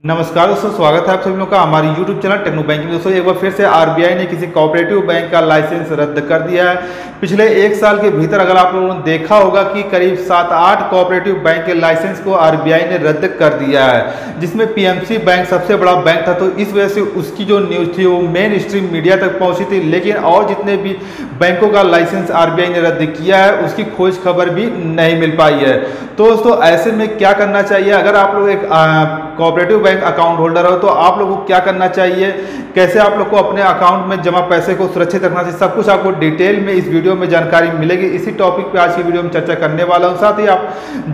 नमस्कार दोस्तों, स्वागत है आप सभी लोगों का हमारी YouTube चैनल टेक्नो बैंकिंग। दोस्तों एक बार फिर से आरबीआई ने किसी कोऑपरेटिव बैंक का लाइसेंस रद्द कर दिया है। पिछले एक साल के भीतर अगर आप लोगों ने देखा होगा कि करीब 7-8 कोऑपरेटिव बैंक के लाइसेंस को आरबीआई ने रद्द कर दिया है, जिसमें पीएमसी बैंक सबसे बड़ा बैंक था। तो इस वजह से उसकी जो न्यूज़ थी वो मेन स्ट्रीम मीडिया तक पहुंची थी, लेकिन और जितने भी बैंकों का लाइसेंस आरबीआई ने रद्द किया है उसकी खोज खबर भी नहीं मिल पाई है। तो दोस्तों ऐसे में क्या करना चाहिए, अगर आप लोग एक कोऑपरेटिव बैंक अकाउंट होल्डर हो तो आप लोगों को क्या करना चाहिए, कैसे आप लोग को अपने अकाउंट में जमा पैसे को सुरक्षित रखना चाहिए, सब कुछ आपको डिटेल में इस वीडियो में जानकारी मिलेगी। इसी टॉपिक पे आज की वीडियो में चर्चा करने वाला हूं। साथ ही आप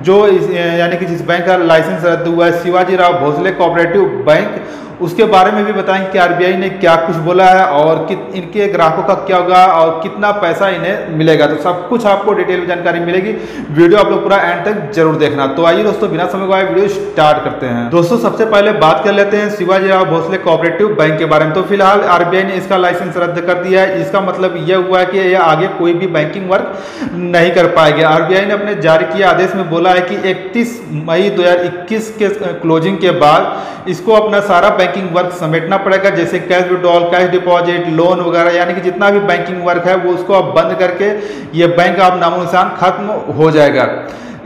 जो यानी कि जिस बैंक का लाइसेंस रद्द हुआ है शिवाजी राव भोसले कोऑपरेटिव बैंक, उसके बारे में भी बताएंगे कि आरबीआई ने क्या कुछ बोला है और इनके ग्राहकों का क्या होगा और कितना पैसा इन्हें मिलेगा। तो सब कुछ आपको डिटेल में जानकारी मिलेगी। वीडियो आप लोग पूरा एंड तक जरूर देखना। तो आइए दोस्तों बिना समय गवाए वीडियो स्टार्ट करते हैं। दोस्तों सबसे पहले बात कर लेते हैं शिवाजी राव भोसले कोऑपरेटिव बैंक के बारे में। तो फिलहाल आरबीआई ने इसका लाइसेंस रद्द कर दिया है। इसका मतलब यह हुआ है कि यह आगे कोई भी बैंकिंग वर्क नहीं कर पाएगी। आरबीआई ने अपने जारी किए आदेश में बोला है कि 31 मई 2021 के क्लोजिंग के बाद इसको अपना सारा बैंकिंग वर्क समेटना पड़ेगा, जैसे cash withdrawal, cash deposit, loan वगैरह, यानी कि जितना भी बैंकिंग वर्क है वो उसको अब बंद करके ये बैंक अब नामो निशान खत्म हो जाएगा।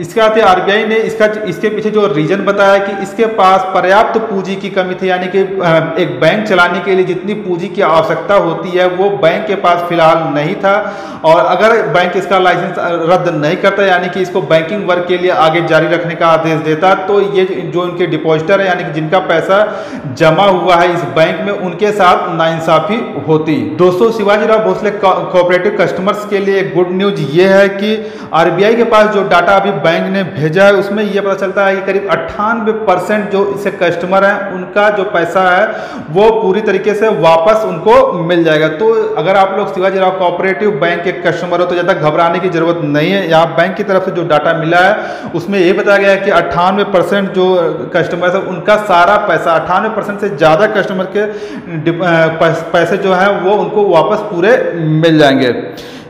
इसके साथ ही आरबीआई ने इसके पीछे जो रीजन बताया कि इसके पास पर्याप्त पूंजी की कमी थी, यानी कि एक बैंक चलाने के लिए जितनी पूंजी की आवश्यकता होती है वो बैंक के पास फिलहाल नहीं था। और अगर बैंक इसका लाइसेंस रद्द नहीं करता, यानी कि इसको बैंकिंग वर्क के लिए आगे जारी रखने का आदेश देता, तो ये जो इनके डिपॉजिटर है यानी कि जिनका पैसा जमा हुआ है इस बैंक में, उनके साथ नाइंसाफी होती। दोस्तों शिवाजी राव भोसले कोऑपरेटिव कस्टमर्स के लिए एक गुड न्यूज ये है कि आरबीआई के पास जो डाटा अभी बैंक ने भेजा है उसमें यह पता चलता है कि करीब 98% जो इसे कस्टमर हैं उनका जो पैसा है वो पूरी तरीके से वापस उनको मिल जाएगा। तो अगर आप लोग शिवाजी राव कोऑपरेटिव बैंक के कस्टमर हो तो ज़्यादा घबराने की जरूरत नहीं है। यहाँ बैंक की तरफ से जो डाटा मिला है उसमें यह बताया गया है कि 98% जो कस्टमर है उनका सारा पैसा, 98% से ज़्यादा कस्टमर के पैसे जो है वो उनको वापस पूरे मिल जाएंगे।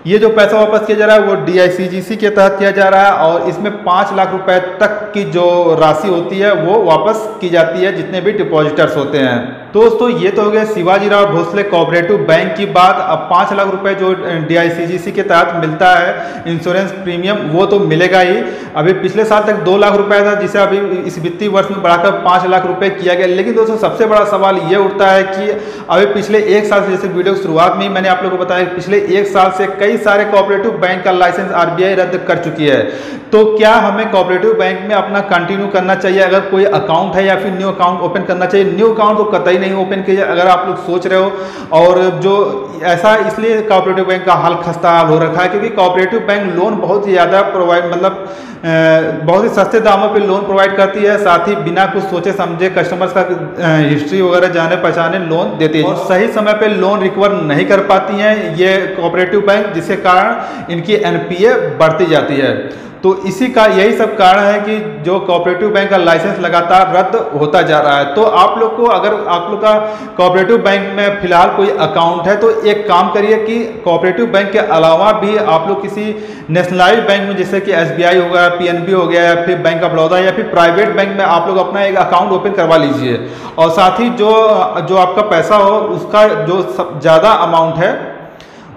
ये जो पैसा वापस किया जा रहा है वो डीआईसीजीसी के तहत किया जा रहा है और इसमें 5 लाख रुपए तक की जो राशि होती है वो वापस की जाती है जितने भी डिपॉजिटर्स होते हैं। तो दोस्तों ये तो हो गया शिवाजी राव भोसले कोऑपरेटिव बैंक की बात। अब 5 लाख रुपए जो डीआईसीजीसी के तहत मिलता है इंश्योरेंस प्रीमियम वो तो मिलेगा ही। अभी पिछले साल तक 2 लाख रुपए था, जिसे अभी इस वित्तीय वर्ष में बढ़ाकर 5 लाख रुपए किया गया। लेकिन दोस्तों सबसे बड़ा सवाल ये उठता है कि अभी पिछले एक साल से, जैसे वीडियो की शुरुआत में ही मैंने आप लोगों को बताया, पिछले एक साल से कई सारे कोऑपरेटिव बैंक का लाइसेंस आरबीआई रद्द कर चुकी है। तो क्या हमें कोऑपरेटिव बैंक में अपना कंटिन्यू करना चाहिए? अगर कोई अकाउंट है या फिर न्यू अकाउंट ओपन करना चाहिए? न्यू अकाउंट तो कतई नहीं ओपन कीजिए अगर आप लोग सोच रहे हो। और जो ऐसा इसलिए कोऑपरेटिव बैंक का हाल खस्ता हाल हो रखा है क्योंकि कोऑपरेटिव बैंक लोन बहुत ही ज़्यादा प्रोवाइड, मतलब बहुत ही सस्ते दामों पे लोन प्रोवाइड करती है। साथ ही बिना कुछ सोचे समझे कस्टमर्स का हिस्ट्री वगैरह जाने पहचाने लोन देती है और सही समय पे लोन रिकवर नहीं कर पाती हैं ये कोऑपरेटिव बैंक, जिसके कारण इनकी एनपीए बढ़ती जाती है। तो इसी का यही सब कारण है कि जो कोऑपरेटिव बैंक का लाइसेंस लगातार रद्द होता जा रहा है। तो आप लोग को, अगर आप लोग का कोऑपरेटिव बैंक में फिलहाल कोई अकाउंट है तो एक काम करिए कि कोऑपरेटिव बैंक के अलावा भी आप लोग किसी नेशनलाइज्ड बैंक में, जैसे कि एसबीआई हो गया, पीएनबी हो गया, या फिर बैंक ऑफ बड़ौदा या फिर प्राइवेट बैंक में आप लोग अपना एक अकाउंट ओपन करवा लीजिए। और साथ ही जो आपका पैसा हो उसका जो ज़्यादा अमाउंट है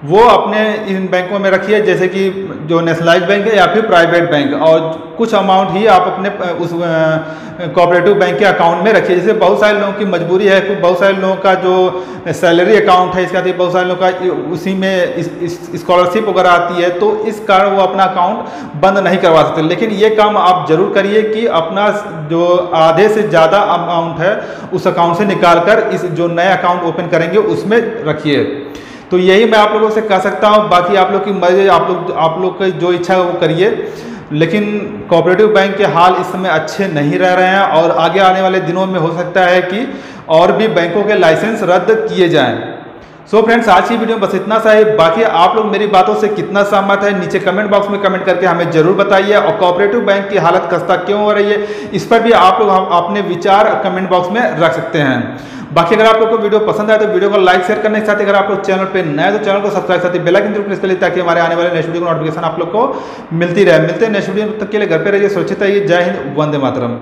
वो अपने इन बैंकों में रखिए, जैसे कि जो नेशनलाइज्ड बैंक है या फिर प्राइवेट बैंक, और कुछ अमाउंट ही आप अपने उस कोऑपरेटिव बैंक के अकाउंट में रखिए। जैसे बहुत सारे लोगों की मजबूरी है, बहुत सारे लोगों का जो सैलरी अकाउंट है, इसके साथ बहुत सारे लोगों का उसी में स्कॉलरशिप वगैरह आती है, तो इस कारण वो अपना अकाउंट बंद नहीं करवा सकते। लेकिन ये काम आप जरूर करिए कि अपना जो आधे से ज़्यादा अमाउंट है उस अकाउंट से निकाल कर इस जो नया अकाउंट ओपन करेंगे उसमें रखिए। तो यही मैं आप लोगों से कह सकता हूँ। बाकी आप लोग की मर्जी, आप लोग की जो इच्छा है वो करिए। लेकिन कोऑपरेटिव बैंक के हाल इस समय अच्छे नहीं रह रहे हैं और आगे आने वाले दिनों में हो सकता है कि और भी बैंकों के लाइसेंस रद्द किए जाएं। सो फ्रेंड्स आज की वीडियो में बस इतना सा है। बाकी आप लोग मेरी बातों से कितना सहमत है नीचे कमेंट बॉक्स में कमेंट करके हमें जरूर बताइए। और कोऑपरेटिव बैंक की हालत खस्ता क्यों हो रही है इस पर भी आप लोग अपने विचार कमेंट बॉक्स में रख सकते हैं। बाकी अगर आप लोग को वीडियो पसंद आए तो वीडियो को लाइक शेयर करने के साथ, अगर आप लोग चैनल पे नए हैं तो चैनल को सब्सक्राइब साथ ही बेल आइकन जरूर प्रेस कर लीजिए ताकि हमारे आने वाले नेक्स्ट वीडियो की नोटिफिकेशन आप लोग को मिलती रहे। मिलते हैं नेक्स्ट वीडियो, तब तक के लिए घर पे रहिए, सुरक्षित रहिए। जय हिंद, वंदे मातरम।